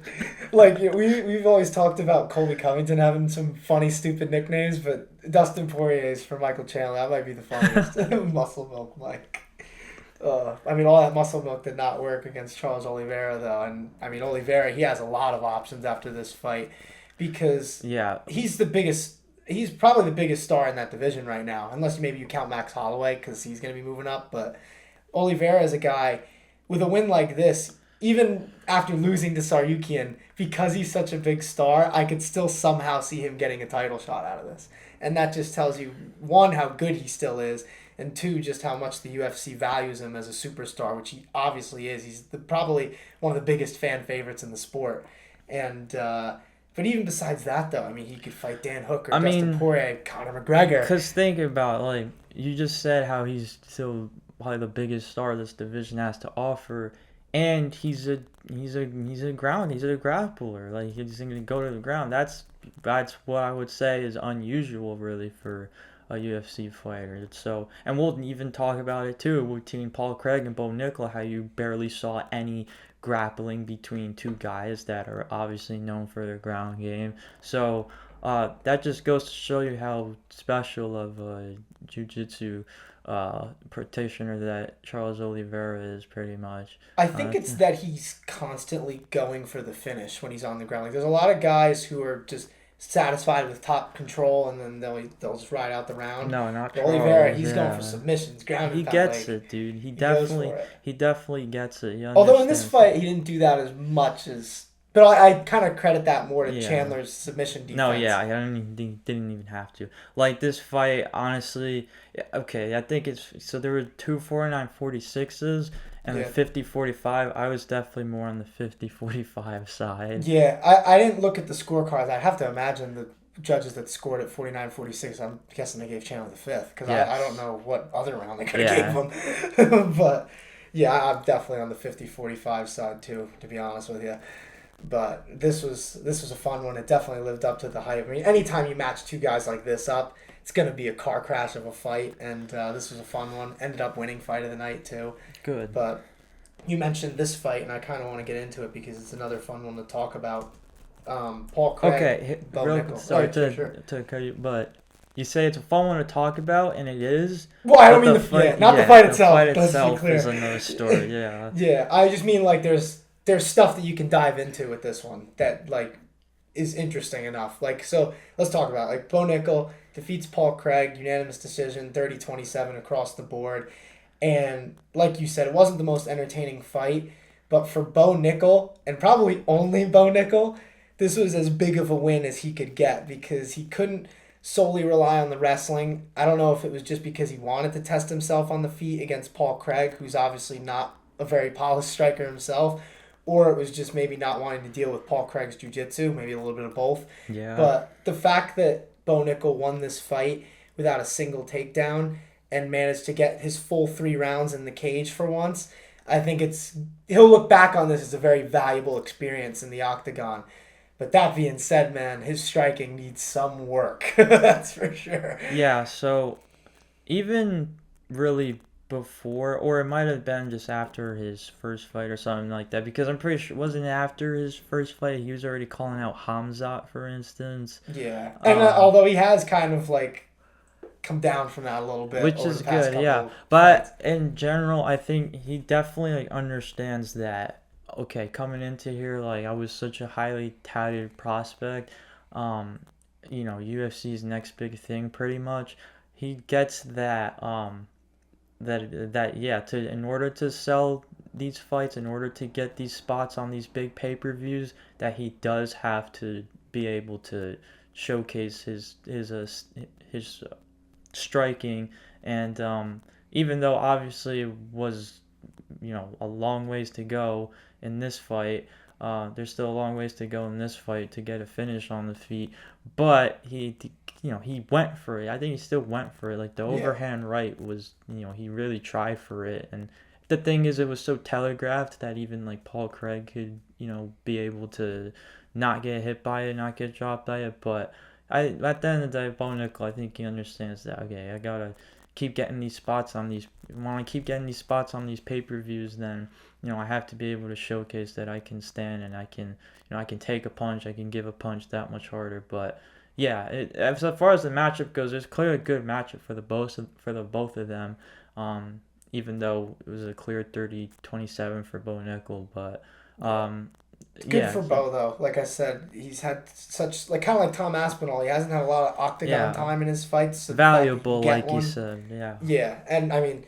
S1: Like we've always talked about Colby Covington having some funny, stupid nicknames, but Dustin Poirier's for Michael Chandler. That might be the funniest. Muscle Milk Mike. I mean, all that muscle milk did not work against Charles Oliveira, though. And, I mean, Oliveira, he has a lot of options after this fight because
S2: Yeah.
S1: he's the biggest. He's probably the biggest star in that division right now, unless maybe you count Max Holloway because he's going to be moving up. But Oliveira is a guy with a win like this, even after losing to Saryukian, because he's such a big star, I could still somehow see him getting a title shot out of this. And that just tells you, one, how good he still is, and two, just how much the UFC values him as a superstar, which he obviously is. He's probably one of the biggest fan favorites in the sport. And but even besides that, though, I mean, he could fight Dan Hooker, Dustin Poirier, Conor McGregor.
S2: Because think about, like, you just said how he's still probably the biggest star this division has to offer, and he's a grappler. Like, he's going to go to the ground. That's what I would say is unusual, really, for a UFC fighter. So, and we'll even talk about it too between Paul Craig and Bo Nickal, how you barely saw any grappling between two guys that are obviously known for their ground game. So that just goes to show you how special of a jiu-jitsu practitioner that Charles Oliveira is, pretty much.
S1: I think it's that he's constantly going for the finish when he's on the ground. Like, there's a lot of guys who are just satisfied with top control, and then they'll just ride out the round.
S2: No, not
S1: Charles. Oliveira, he's going for submissions, ground.
S2: He gets it, dude. He definitely gets it.
S1: Although in this fight, he didn't do that as much as. But I kind of credit that more to Chandler's submission defense.
S2: No, yeah, I didn't even have to. Like, this fight, honestly, okay, I think it's... So there were two 49-46s and the 50-45. I was definitely more on the 50-45 side.
S1: Yeah, I didn't look at the scorecards. I'd have to imagine the judges that scored at 49-46, I'm guessing they gave Chandler the fifth, because I don't know what other round they could have gave him. But, yeah, I'm definitely on the 50-45 side, too, to be honest with you. But this was a fun one. It definitely lived up to the hype. I mean, anytime you match two guys like this up, it's going to be a car crash of a fight. And this was a fun one. Ended up winning fight of the night, too.
S2: Good.
S1: But you mentioned this fight, and I kind of want to get into it because it's another fun one to talk about. Paul Craig,
S2: okay,
S1: Bo Nickal.
S2: Sorry to cut you, but you say it's a fun one to talk about, and it is.
S1: Well, I don't mean the fight. Not the fight itself.
S2: The fight itself is another story, yeah.
S1: Yeah, I just mean, like, there's stuff that you can dive into with this one that, like, is interesting enough. Like, so let's talk about it. Like, Bo Nickal defeats Paul Craig, unanimous decision, 30-27 across the board. And like you said, it wasn't the most entertaining fight, but for Bo Nickal, and probably only Bo Nickal, this was as big of a win as he could get because he couldn't solely rely on the wrestling. I don't know if it was just because he wanted to test himself on the feet against Paul Craig, who's obviously not a very polished striker himself, or it was just maybe not wanting to deal with Paul Craig's jiu-jitsu, maybe a little bit of both.
S2: Yeah.
S1: But the fact that Bo Nickal won this fight without a single takedown and managed to get his full 3 rounds in the cage for once, I think he'll look back on this as a very valuable experience in the octagon. But that being said, man, his striking needs some work. That's for sure.
S2: Yeah, so even really before, or it might have been just after his first fight or something like that, because I'm pretty sure, wasn't it after his first fight, he was already calling out Hamzat, for instance.
S1: Yeah, and although he has kind of, like, come down from that a little bit,
S2: which is good, yeah. But in general, I think he definitely, like, understands that, okay, coming into here, like, I was such a highly touted prospect, UFC's next big thing, pretty much. He gets that, in order to sell these fights, in order to get these spots on these big pay-per-views, that he does have to be able to showcase his striking, and even though obviously it was a long ways to go in this fight, there's still a long ways to go in this fight to get a finish on the feet, but he went for it. I think he still went for it. Like, the overhand right was, he really tried for it. And the thing is, it was so telegraphed that even, like, Paul Craig could, be able to not get hit by it, not get dropped by it. But at the end of the day, Bo Nickal, I think he understands that, okay, I gotta keep getting these spots on these pay-per-views, then I have to be able to showcase that I can stand and I can take a punch, I can give a punch that much harder. But yeah, as far as the matchup goes, it's clearly a good matchup for the both of them. Even though it was a clear 30-27 for Bo Nickal, but
S1: It's good for Bo though. Like I said, he's had such kind of like Tom Aspinall. He hasn't had a lot of octagon time in his fights. So
S2: valuable, like you said. Yeah.
S1: Yeah, and I mean,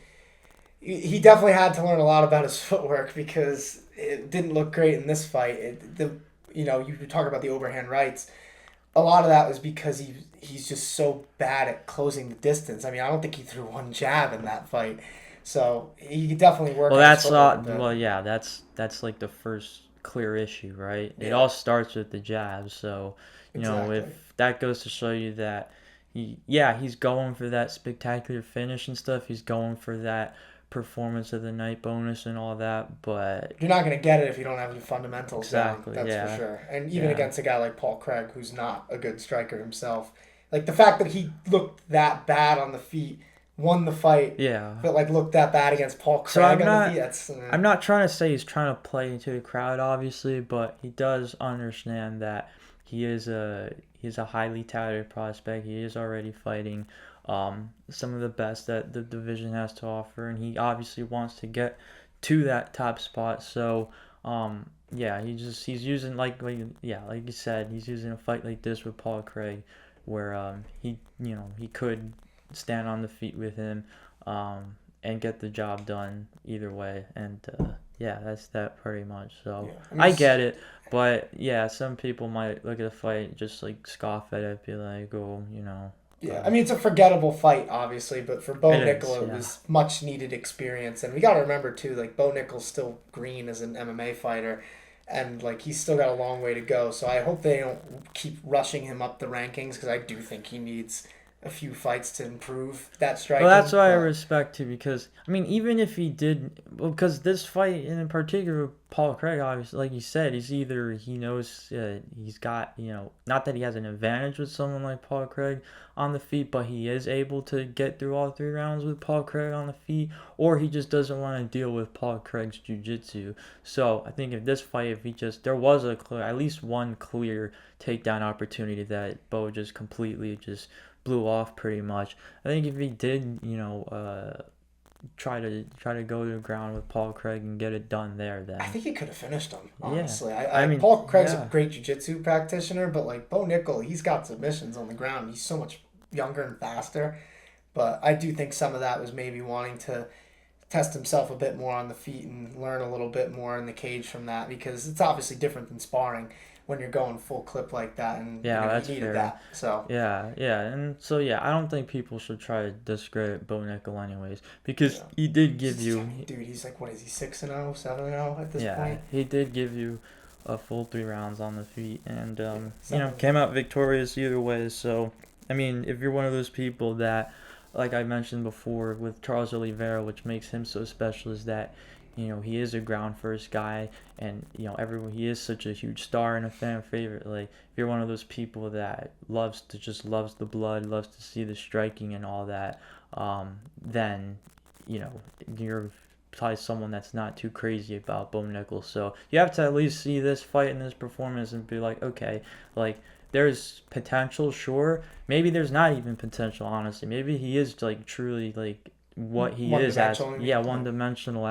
S1: he definitely had to learn a lot about his footwork because it didn't look great in this fight. You talk about the overhand rights. A lot of that was because he's just so bad at closing the distance. I mean, I don't think he threw one jab in that fight. So he could definitely work.
S2: Well, that's not. Well, yeah, that's like the first clear issue, right? Yeah. It all starts with the jab. So, if that goes to show you that he's going for that spectacular finish and stuff. He's going for that performance of the night bonus and all that, but
S1: you're not going to get it if you don't have any fundamentals.
S2: Exactly.
S1: That's for sure. And even against a guy like Paul Craig, who's not a good striker himself, like the fact that he looked that bad on the feet. Won the fight, but looked that bad against Paul Craig on the feet.
S2: I'm not trying to say he's trying to play into the crowd, obviously, but he does understand that he is a highly touted prospect. He is already fighting some of the best that the division has to offer, and he obviously wants to get to that top spot. So, he's using like you said, he's using a fight like this with Paul Craig, where he could stand on the feet with him and get the job done either way, and that's that pretty much. So I get it, but some people might look at the fight just like scoff at it, be like,
S1: I mean, it's a forgettable fight, obviously, but for Bo Nickal, it was much needed experience. And we got to remember, too, Bo Nickal's still green as an MMA fighter, and he's still got a long way to go. So I hope they don't keep rushing him up the rankings, because I do think he needs a few fights to improve that striking.
S2: Well, that's why I respect too, because I mean, even if he did, because this fight in particular, Paul Craig, obviously, like you said, he's either he knows he's got not that he has an advantage with someone like Paul Craig on the feet, but he is able to get through all 3 rounds with Paul Craig on the feet, or he just doesn't want to deal with Paul Craig's jiu-jitsu. So I think there was at least one clear takedown opportunity that Bo just completely blew off pretty much. I think if he did, try to go to the ground with Paul Craig and get it done there, then
S1: I think he could have finished him. Honestly, I mean, Paul Craig's a great jiu-jitsu practitioner, but Bo Nickal, he's got submissions on the ground. He's so much younger and faster. But I do think some of that was maybe wanting to test himself a bit more on the feet and learn a little bit more in the cage from that, because it's obviously different than sparring when you're going full clip like that, and
S2: that's
S1: he needed
S2: fair.
S1: that. So
S2: and so I don't think people should try to discredit Bo Nickal anyways, because he did give you.
S1: Dude, he's what is he, 6-0, 7-0 at this point?
S2: Yeah, he did give you a full 3 rounds on the feet, and came out victorious either way. So I mean, if you're one of those people that, like I mentioned before with Charles Oliveira, which makes him so special, is that he is a ground first guy, and he is such a huge star and a fan favorite. Like, if you're one of those people that loves the blood, loves to see the striking and all that, then you're probably someone that's not too crazy about Bo Nickal. So you have to at least see this fight and this performance and be like, okay, there's potential, sure. Maybe there's not even potential, honestly. Maybe he is truly what he is as one-dimensional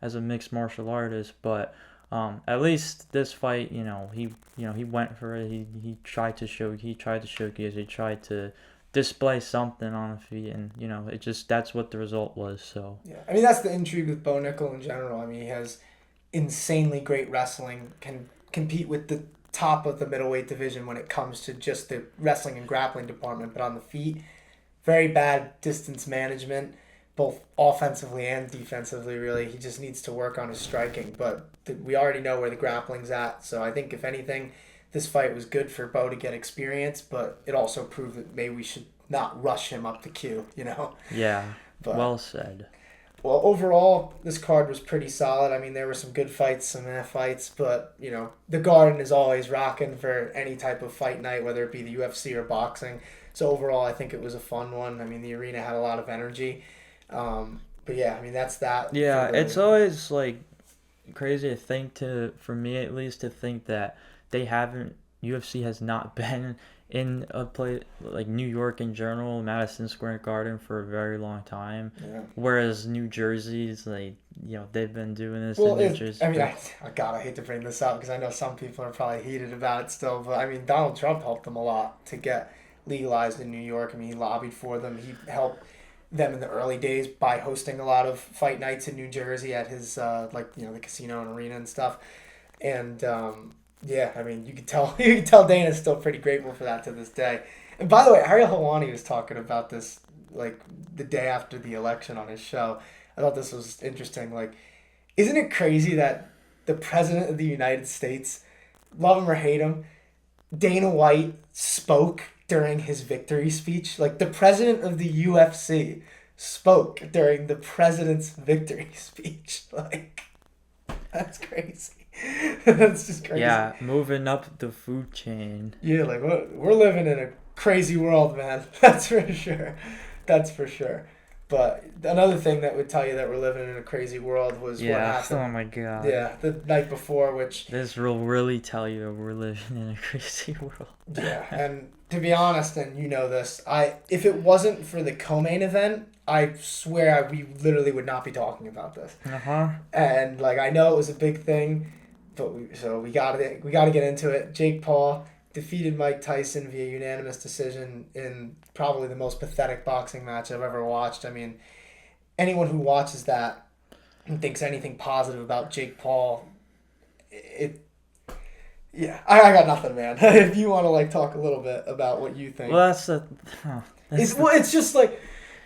S2: as a mixed martial artist. But at least this fight, he went for it. He tried to showcase. He tried to display something on the feet, and that's what the result was. So
S1: I mean, that's the intrigue with Bo Nickal in general. I mean, he has insanely great wrestling, can compete with the top of the middleweight division when it comes to just the wrestling and grappling department, but on the feet, very bad distance management, both offensively and defensively, really. He just needs to work on his striking, but we already know where the grappling's at. So I think, if anything, this fight was good for Bo to get experience, but it also proved that maybe we should not rush him up the queue,
S2: Yeah, well said.
S1: Well, overall, this card was pretty solid. I mean, there were some good fights, some fights, but, you know, the Garden is always rocking for any type of fight night, whether it be the UFC or boxing. So overall, I think it was a fun one. I mean, the arena had a lot of energy. But yeah, I mean, that's that.
S2: Yeah,
S1: For
S2: it's
S1: the,
S2: always like crazy to think for me at least, to think that they haven't, UFC has not been in a place like New York in general, Madison Square Garden for a very long time.
S1: yeah.
S2: Whereas New Jersey's like, they've been doing this in
S1: Well,
S2: New Jersey.
S1: I mean, God, I hate to bring this up because I know some people are probably heated about it still, but I mean, Donald Trump helped them a lot to get legalized in New York. I mean, he lobbied for them. He helped them in the early days by hosting a lot of fight nights in New Jersey at his the casino and arena and stuff. And yeah, I mean, you could tell Dana's still pretty grateful for that to this day. And by the way, Ariel Helwani was talking about this like the day after the election on his show. I thought this was interesting. Like, isn't it crazy that the president of the United States, love him or hate him, Dana White spoke during his victory speech? Like, the president of the UFC spoke during the president's victory speech. Like, that's crazy. That's just crazy.
S2: Yeah, moving up the food chain.
S1: Yeah, like, we're living in a crazy world, man. That's for sure. That's for sure. But another thing that would tell you that we're living in a crazy world was what happened.
S2: Oh my god.
S1: Yeah, the night before, which...
S2: This will really tell you that we're living in a crazy world.
S1: Yeah, and to be honest, and you know this, if it wasn't for the co-main event, I swear we literally would not be talking about this.
S2: Uh-huh.
S1: And, like, I know it was a big thing, but we got to get into it. Jake Paul defeated Mike Tyson via unanimous decision in probably the most pathetic boxing match I've ever watched. I mean, anyone who watches that and thinks anything positive about Jake Paul, yeah, I got nothing, man. If you want to like talk a little bit about what you think,
S2: Well,
S1: it's just like,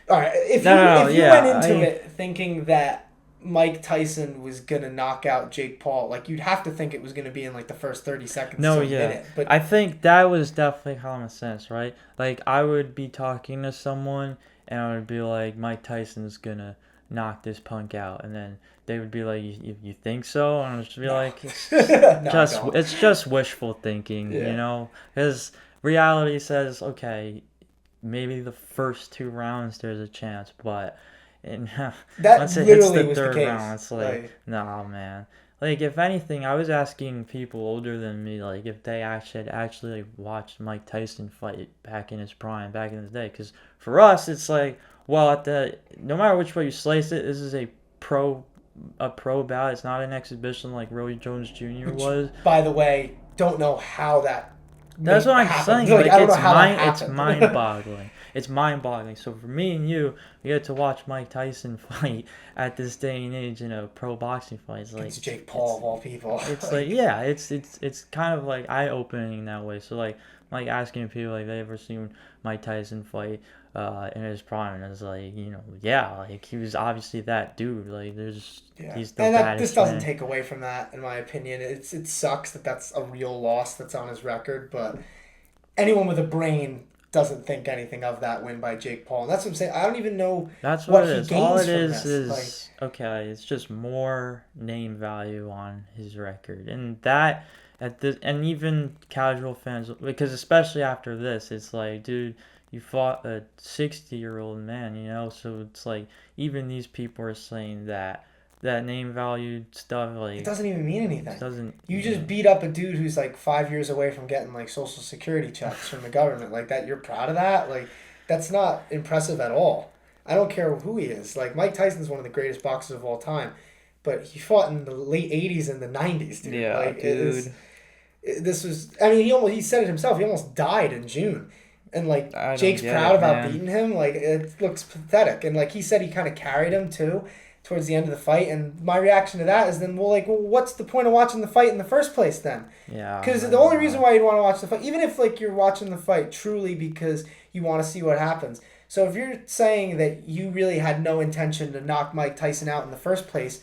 S1: all right, if you went into it thinking that Mike Tyson was gonna knock out Jake Paul, like, you'd have to think it was gonna be in like the first 30 seconds. Minute. But
S2: I think that was definitely common sense, right? Like, I would be talking to someone and I would be like, Mike Tyson's gonna knock this punk out, and then they would be like, you think so? And I would just be like, it's just wishful thinking, because reality says, okay, maybe the first 2 rounds there's a chance, but once it hits the third round, it's like, nah, man. Like, if anything, I was asking people older than me, like, if they actually like, watched Mike Tyson fight back in his prime, back in the day. Because for us, it's like, well, no matter which way you slice it, this is a pro bout. It's not an exhibition like Roy Jones Jr. was.
S1: By the way, don't know how that.
S2: That's what I'm saying. Like, it's mind-boggling. It's mind-boggling. So for me and you, we get to watch Mike Tyson fight at this day and age in a pro boxing fight. It's like,
S1: it's Jake Paul of all people.
S2: It's like, yeah, it's kind of like eye-opening that way. So like asking people like they ever seen Mike Tyson fight in his prime, and it's like, yeah, like he was obviously that dude. Like he's the baddest.
S1: This doesn't take away from that, in my opinion. It sucks that that's a real loss that's on his record, but anyone with a brain doesn't think anything of that win by Jake Paul. And that's what I'm saying. I don't even know
S2: that's what it is. All it
S1: is
S2: okay, it's just more name value on his record. And that and even casual fans, because especially after this, it's like, dude, you fought a 60-year-old man, so it's like even these people are saying that name value stuff, like,
S1: it doesn't even mean anything.
S2: It doesn't.
S1: You just beat up a dude who's like 5 years away from getting like Social Security checks from the government. Like, that, you're proud of that? Like, that's not impressive at all. I don't care who he is. Like, Mike Tyson's one of the greatest boxers of all time, but he fought in the late 80s and the 90s, dude.
S2: Yeah,
S1: like,
S2: dude.
S1: This was. I mean, he said it himself. He almost died in June. And, like, Jake's proud about beating him. Like, it looks pathetic. And, like, he said he kind of carried him, too, towards the end of the fight. And my reaction to that is then, well, what's the point of watching the fight in the first place, then?
S2: Yeah.
S1: Because the only reason why you'd want to watch the fight, even if, like, you're watching the fight truly because you want to see what happens. So if you're saying that you really had no intention to knock Mike Tyson out in the first place,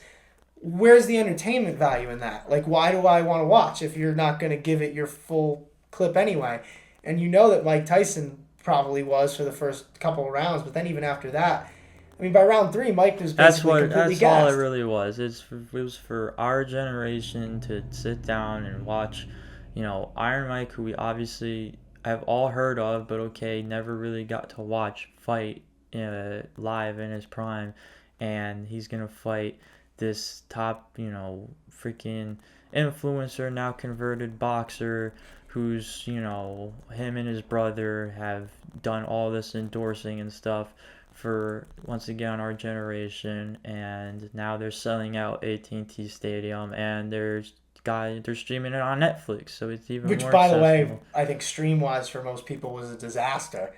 S1: where's the entertainment value in that? Like, why do I want to watch if you're not going to give it your full clip anyway? And you know that Mike Tyson probably was for the first couple of rounds, but then even after that, I mean, by round 3, Mike was basically completely
S2: That's all it
S1: gassed.
S2: really was. It was for our generation to sit down and watch, Iron Mike, who we obviously have all heard of, but okay, never really got to watch fight live in his prime, and he's gonna fight this top, freaking influencer, now converted boxer, who's, him and his brother have done all this endorsing and stuff for, once again, our generation, and now they're selling out AT&T Stadium, and they're streaming it on Netflix, so it's even
S1: Which,
S2: more
S1: by the
S2: accessible.
S1: way, I think stream-wise for most people was a disaster.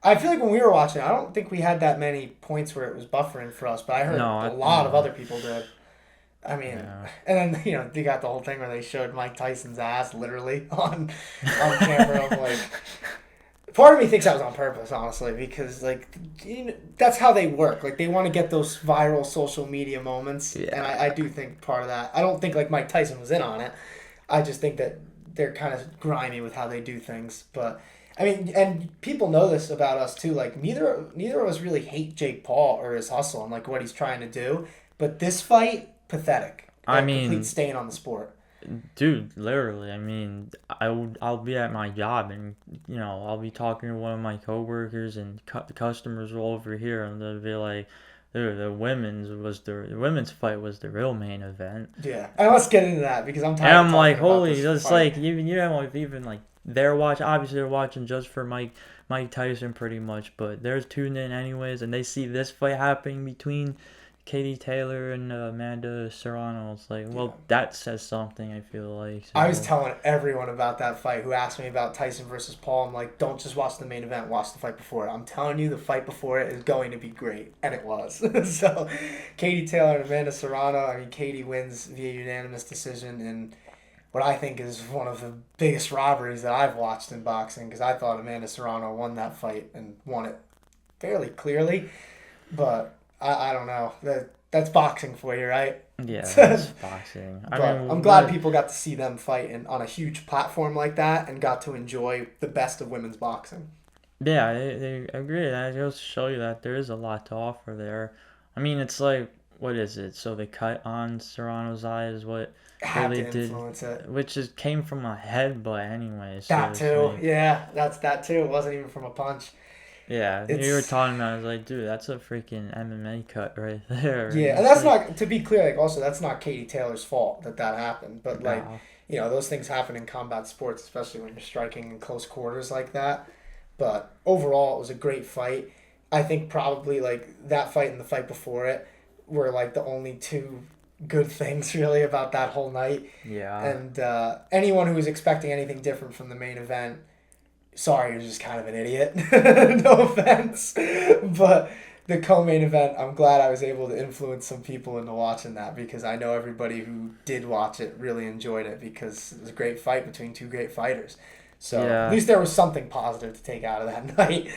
S1: I feel like when we were watching, I don't think we had that many points where it was buffering for us, but I heard
S2: No,
S1: a lot of
S2: no.
S1: other people did. I mean,
S2: Yeah.
S1: and then they got the whole thing where they showed Mike Tyson's ass literally on camera. I'm like, part of me thinks that was on purpose, honestly, because that's how they work. Like they want to get those viral social media moments,
S2: Yeah.
S1: and I do think part of that. I don't think like Mike Tyson was in on it. I just think that they're kind of grimy with how they do things, but. I mean, and people know this about us too. Like neither of us really hate Jake Paul or his hustle and like what he's trying to do. But this fight, pathetic.
S2: I
S1: A
S2: mean,
S1: complete stain on the sport.
S2: dude, literally, I mean, I'll be at my job, and I'll be talking to one of my coworkers, and customers will over here, and they'll be like, the women's fight was the real main event.
S1: Yeah, and let's get into that because I'm tired.
S2: And
S1: of
S2: I'm
S1: talking
S2: like,
S1: about
S2: holy,
S1: this
S2: it's
S1: fight.
S2: like even like obviously they're watching just for Mike Tyson pretty much, but they're tuned in anyways, and they see this fight happening between Katie Taylor and Amanda Serrano. It's like, well, that says something, I feel like. So.
S1: I was telling everyone about that fight who asked me about Tyson versus Paul. I'm like, don't just watch the main event, watch the fight before it. I'm telling you, the fight before it is going to be great. And it was. So, Katie Taylor and Amanda Serrano, I mean, Katie wins via unanimous decision in what I think is one of the biggest robberies that I've watched in boxing because I thought Amanda Serrano won that fight and won it fairly clearly. But I don't know. That's boxing for you, right?
S2: Yeah, that's boxing.
S1: I'm glad people got to see them fight on a huge platform like that and got to enjoy the best of women's boxing.
S2: Yeah, they agree. That goes to show you that there is a lot to offer there. I mean, it's like, what is it? So the cut on Serrano's eye is what
S1: Had
S2: really
S1: to
S2: did,
S1: influence it.
S2: which came from a headbutt anyway. So
S1: That
S2: it's
S1: too.
S2: like,
S1: Yeah, that's that too. It wasn't even from a punch.
S2: yeah,
S1: It's
S2: you were talking about. I was like, dude, that's a freaking MMA cut right there.
S1: Yeah, and that's not, to be clear, like also that's not Katie Taylor's fault that happened. But like,
S2: No.
S1: those things happen in combat sports, especially when you're striking in close quarters like that. But overall, it was a great fight. I think probably like that fight and the fight before it were like the only two good things really about that whole night.
S2: Yeah.
S1: And anyone who was expecting anything different from the main event, sorry, you're just kind of an idiot. No offense. But the co-main event, I'm glad I was able to influence some people into watching that because I know everybody who did watch it really enjoyed it because it was a great fight between two great fighters. So
S2: Yeah.
S1: at least there was something positive to take out of that night.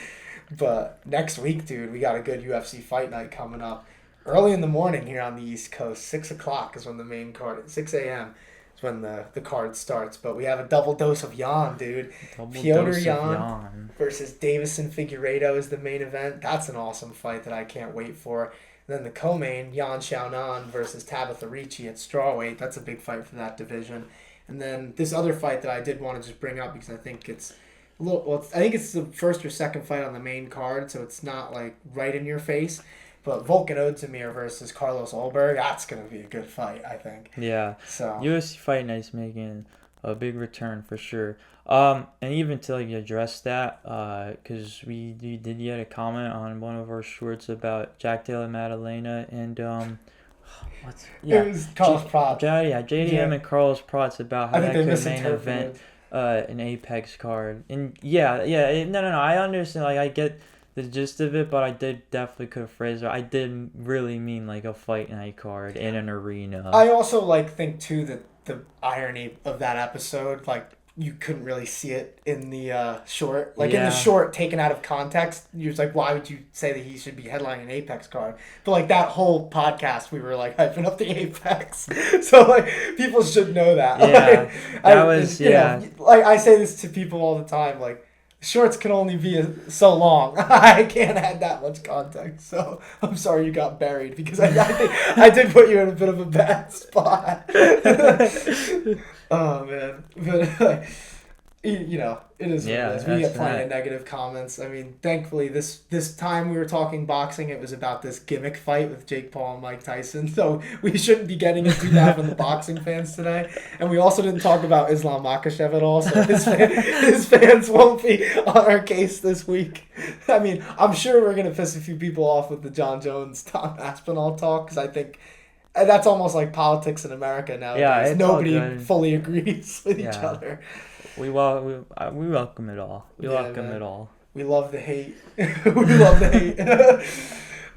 S1: But next week, dude, we got a good UFC fight night coming up. Early in the morning here on the East Coast, 6 o'clock is when the main card, 6 a.m. is when the card starts. But we have a double dose of Jan, dude. Piotr Jan versus Davison Figueiredo is the main event. That's an awesome fight that I can't wait for. And then the co-main, Yan Xiaonan versus Tabitha Ricci at strawweight. That's a big fight for that division. And then this other fight that I did want to just bring up because I think it's a little. Well, I think it's the first or second fight on the main card, so it's not like right in your face. But Volkan Ozdemir versus Carlos Ulberg, that's going to be a good fight, I think.
S2: Yeah.
S1: So
S2: UFC Fight Night's making a big return for sure. And even to like address that, because we did get a comment on one of our shorts about Jack Taylor Maddalena and
S1: it was Carlos Pratt.
S2: JDM and Carlos Pratt's about how
S1: I
S2: that
S1: think they
S2: could main event
S1: misinterpreted.
S2: an Apex card. And no, I understand. Like I get the gist of it, but I definitely could have phrased it. I did really mean like a fight night card in an arena.
S1: I also think too that the irony of that episode, like you couldn't really see it in the short. Like in the short, taken out of context, you're just like, why would you say that he should be headlining an Apex card? But like that whole podcast, we were like hyping up the Apex, so like people should know that.
S2: Yeah,
S1: like, I say this to people all the time, like. shorts can only be so long. I can't add that much context. So I'm sorry you got buried because I think I did put you in a bit of a bad spot. Oh man, but you know, it is what it is. We get plenty of negative comments. I mean, thankfully this time we were talking boxing, it was about this gimmick fight with Jake Paul and Mike Tyson. So we shouldn't be getting into that from the boxing fans today. And we also didn't talk about Islam Makhachev at all. So his fans won't be on our case this week. I mean, I'm sure we're gonna piss a few people off with the John Jones, Tom Aspinall talk because I think that's almost like politics in America nowadays.
S2: Yeah,
S1: nobody fully agrees with each other.
S2: We welcome it all. We welcome it all.
S1: We love the hate. We love the hate.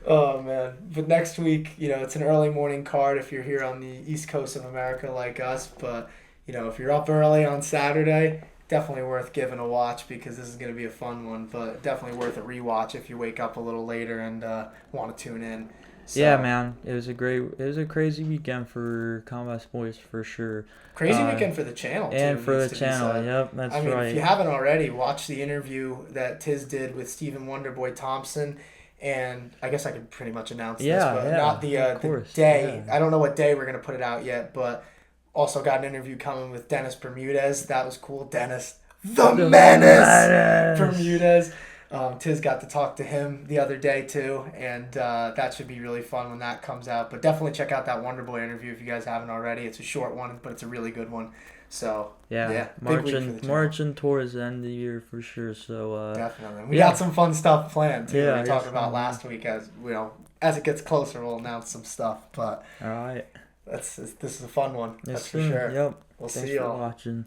S1: Oh, man. But next week, you know, it's an early morning card if you're here on the East Coast of America like us. But, you know, if you're up early on Saturday, definitely worth giving a watch because this is going to be a fun one. But definitely worth a rewatch if you wake up a little later and want to tune in. So,
S2: yeah, man. It was a crazy weekend for combat sports for sure.
S1: Crazy weekend for the channel, too.
S2: And for the channel, yep, that's right. I mean,
S1: if you haven't already, watch the interview that Tiz did with Stephen Wonderboy Thompson. And I guess I could pretty much announce this, but not the day. Yeah. I don't know what day we're going to put it out yet, but also got an interview coming with Dennis Bermudez. That was cool. Dennis, the menace! Bermudez. Tiz got to talk to him the other day too, and that should be really fun when that comes out. But definitely check out that Wonderboy interview if you guys haven't already. It's a short one, but it's a really good one. So
S2: marching towards the end of the year for sure. So
S1: definitely, we got some fun stuff planned too. We talked about last week. As you know, as it gets closer, we'll announce some stuff. But
S2: all right,
S1: this is a fun one.
S2: Yes,
S1: that's for sure.
S2: Yep.
S1: We'll
S2: Thanks
S1: see y'all
S2: for watching.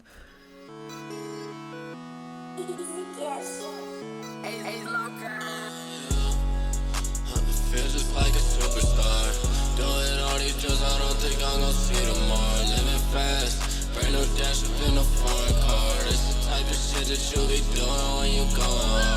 S3: Feel just like a superstar. Doing all these drugs, I don't think I'm gonna see tomorrow. Living fast, brand new dash up in a foreign car. It's the type of shit that you be doing when you going hard.